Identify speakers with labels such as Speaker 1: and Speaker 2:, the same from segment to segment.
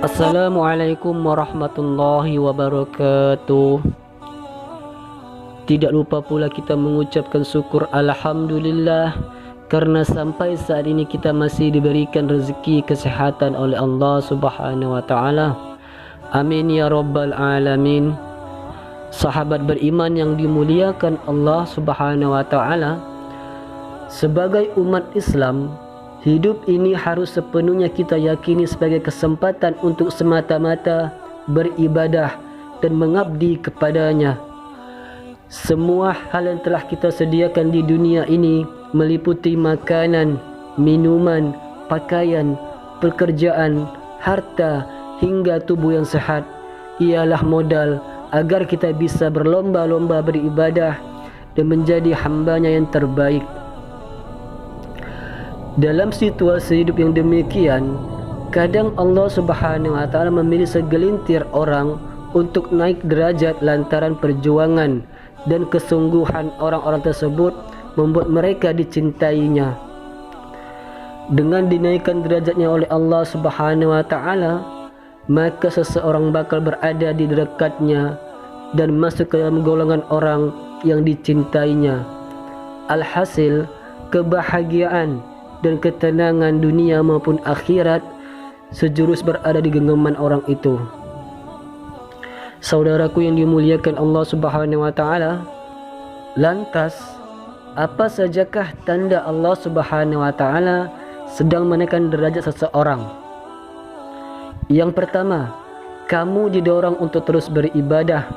Speaker 1: Assalamualaikum warahmatullahi wabarakatuh. Tidak lupa pula kita mengucapkan syukur Alhamdulillah karena sampai saat ini kita masih diberikan rezeki kesehatan oleh Allah Subhanahu wa taala. Amin ya rabbal alamin. Sahabat beriman yang dimuliakan Allah Subhanahu wa taala, sebagai umat Islam, hidup ini harus sepenuhnya kita yakini sebagai kesempatan untuk semata-mata beribadah dan mengabdi kepadanya. Semua hal yang telah kita sediakan di dunia ini meliputi makanan, minuman, pakaian, pekerjaan, harta hingga tubuh yang sehat ialah modal agar kita bisa berlomba-lomba beribadah dan menjadi hambanya yang terbaik. Dalam situasi hidup yang demikian, kadang Allah Subhanahu wa taala memilih segelintir orang untuk naik derajat lantaran perjuangan dan kesungguhan orang-orang tersebut membuat mereka dicintainya. Dengan dinaikkan derajatnya oleh Allah Subhanahu wa taala, maka seseorang bakal berada di dekatnya dan masuk ke dalam golongan orang yang dicintainya. Alhasil, kebahagiaan dan ketenangan dunia maupun akhirat sejurus berada di genggaman orang itu. Saudaraku yang dimuliakan Allah Subhanahu wa taala, lantas apa sajakah tanda Allah Subhanahu wa taala sedang menaikkan derajat seseorang? Yang pertama, kamu didorong untuk terus beribadah.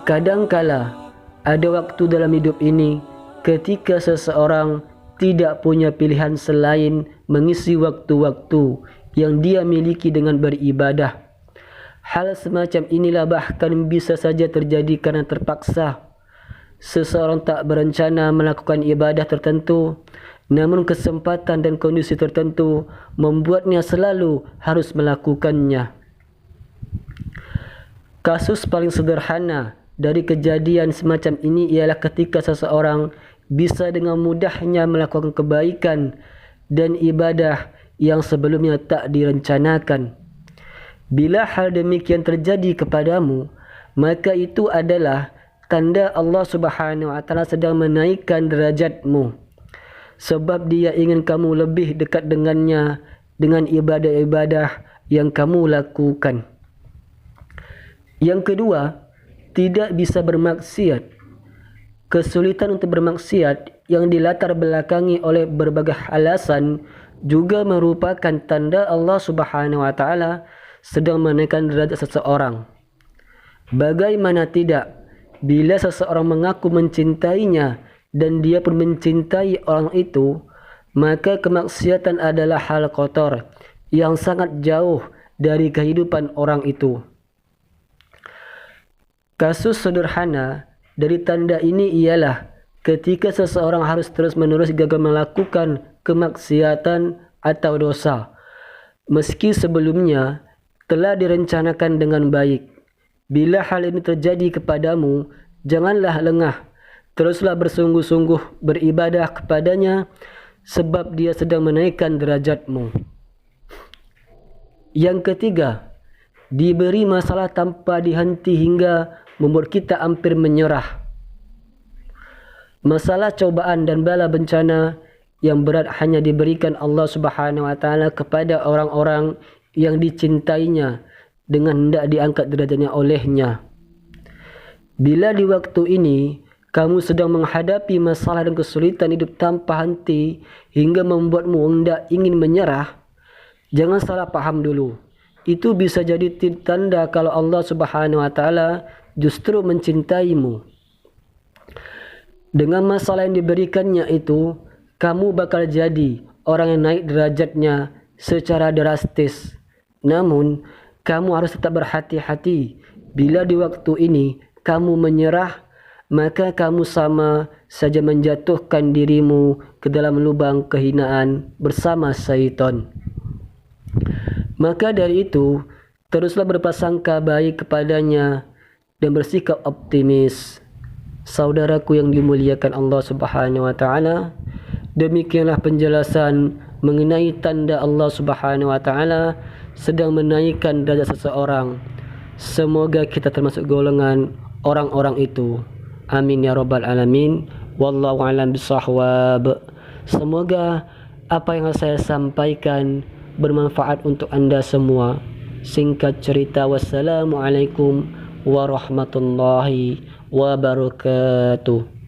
Speaker 1: Kadangkala ada waktu dalam hidup ini ketika seseorang tidak punya pilihan selain mengisi waktu-waktu yang dia miliki dengan beribadah. Hal semacam inilah bahkan bisa saja terjadi karena terpaksa. Seseorang tak berencana melakukan ibadah tertentu, namun kesempatan dan kondisi tertentu membuatnya selalu harus melakukannya. Kasus paling sederhana dari kejadian semacam ini ialah ketika seseorang bisa dengan mudahnya melakukan kebaikan dan ibadah yang sebelumnya tak direncanakan. Bila hal demikian terjadi kepadamu, maka itu adalah tanda Allah Subhanahu wa taala sedang menaikkan derajatmu, sebab Dia ingin kamu lebih dekat dengannya dengan ibadah-ibadah yang kamu lakukan. Yang kedua, tidak bisa bermaksiat. Kesulitan untuk bermaksiat yang dilatar belakangi oleh berbagai alasan juga merupakan tanda Allah Subhanahu wa taala sedang menaikkan derajat seseorang. Bagaimana tidak, bila seseorang mengaku mencintainya dan dia pun mencintai orang itu, maka kemaksiatan adalah hal kotor yang sangat jauh dari kehidupan orang itu. Kasus sederhana dari tanda ini ialah ketika seseorang harus terus-menerus gagal melakukan kemaksiatan atau dosa, meski sebelumnya telah direncanakan dengan baik. Bila hal ini terjadi kepadamu, janganlah lengah. Teruslah bersungguh-sungguh beribadah kepadanya, sebab Dia sedang menaikkan derajatmu. Yang ketiga, diberi masalah tanpa dihenti hingga membuat kita hampir menyerah. Masalah, cobaan dan bala bencana yang berat hanya diberikan Allah Subhanahu wa taala kepada orang-orang yang dicintainya dengan hendak diangkat derajatnya olehnya. Bila di waktu ini kamu sedang menghadapi masalah dan kesulitan hidup tanpa henti hingga membuatmu hendak ingin menyerah, jangan salah paham dulu. Itu bisa jadi tanda kalau Allah Subhanahu wa taala justru mencintaimu. Dengan masalah yang diberikannya itu, kamu bakal jadi orang yang naik derajatnya secara drastis. Namun, kamu harus tetap berhati-hati. Bila di waktu ini kamu menyerah, maka kamu sama saja menjatuhkan dirimu ke dalam lubang kehinaan bersama syaitan. Maka dari itu, teruslah berprasangka baik kepadanya dan bersikap optimis. Saudaraku yang dimuliakan Allah Subhanahu wa taala, demikianlah penjelasan mengenai tanda Allah Subhanahu wa taala sedang menaikkan derajat seseorang. Semoga kita termasuk golongan orang-orang itu. Amin ya rabbal alamin. Wallahu a'lam bishawab. Semoga apa yang saya sampaikan bermanfaat untuk anda semua. Singkat cerita, wassalamualaikum warahmatullahi wabarakatuh.